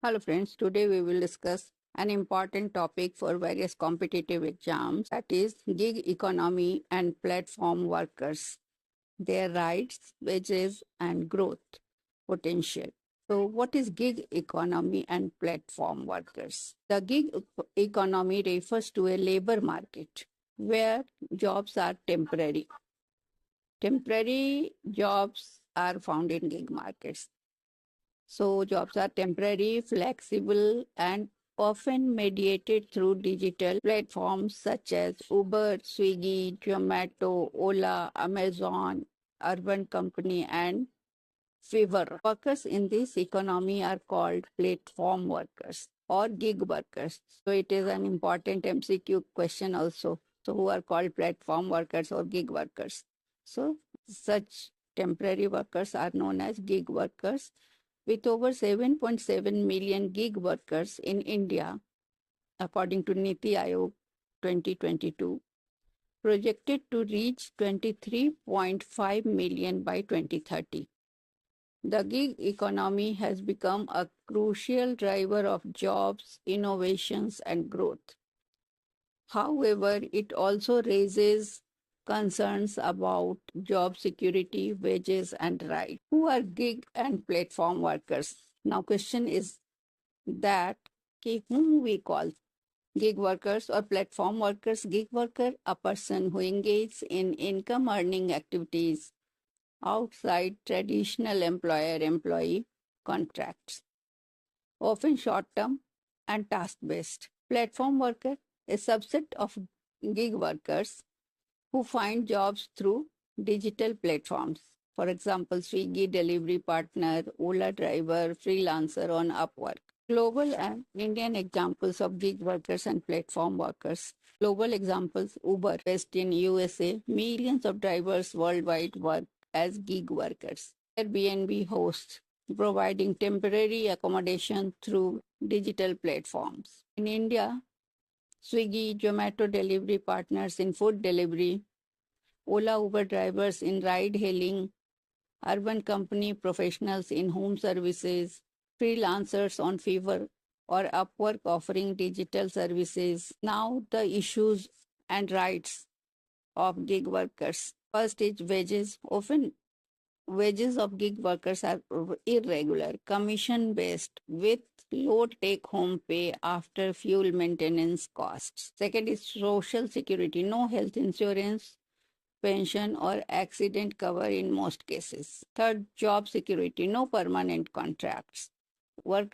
Hello friends, today we will discuss an important topic for various competitive exams, that is gig economy and platform workers, their rights, wages and growth potential. So what is gig economy and platform workers? The economy refers to a labor market where jobs are temporary. Temporary jobs are found in gig markets. So jobs are temporary, flexible, and often mediated through digital platforms such as Uber, Swiggy, Zomato, Ola, Amazon, Urban Company, and Fiverr. Workers in this economy are called platform workers or gig workers. So it is an important MCQ question also. So who are called platform workers or gig workers? So such temporary workers are known as gig workers with over 7.7 million gig workers in India, according to Niti Aayog 2022, projected to reach 23.5 million by 2030. The gig economy has become a crucial driver of jobs, innovations, and growth. However, it also raises concerns about job security, wages, and rights. Who are gig and platform workers? Now, question is that whom we call gig workers or platform workers. Gig worker, a person who engages in income earning activities outside traditional employer-employee contracts, often short-term and task-based. Platform worker, a subset of gig workers who find jobs through digital platforms. For example, Swiggy delivery partner, Ola driver, freelancer on Upwork. Global and Indian examples of gig workers and platform workers. Global examples: Uber, based in USA, millions of drivers worldwide work as gig workers. Airbnb hosts, providing temporary accommodation through digital platforms. In India, Swiggy, Zomato delivery partners in food delivery, Ola Uber drivers in ride hailing, Urban Company professionals in home services, freelancers on Fiverr or Upwork offering digital services. Now, the issues and rights of gig workers. First is wages. Often, wages of gig workers are irregular, commission based, with low take home pay after fuel maintenance costs. Second is social security, no health insurance, pension, or accident cover in most cases. Third, job security, no permanent contracts. Worker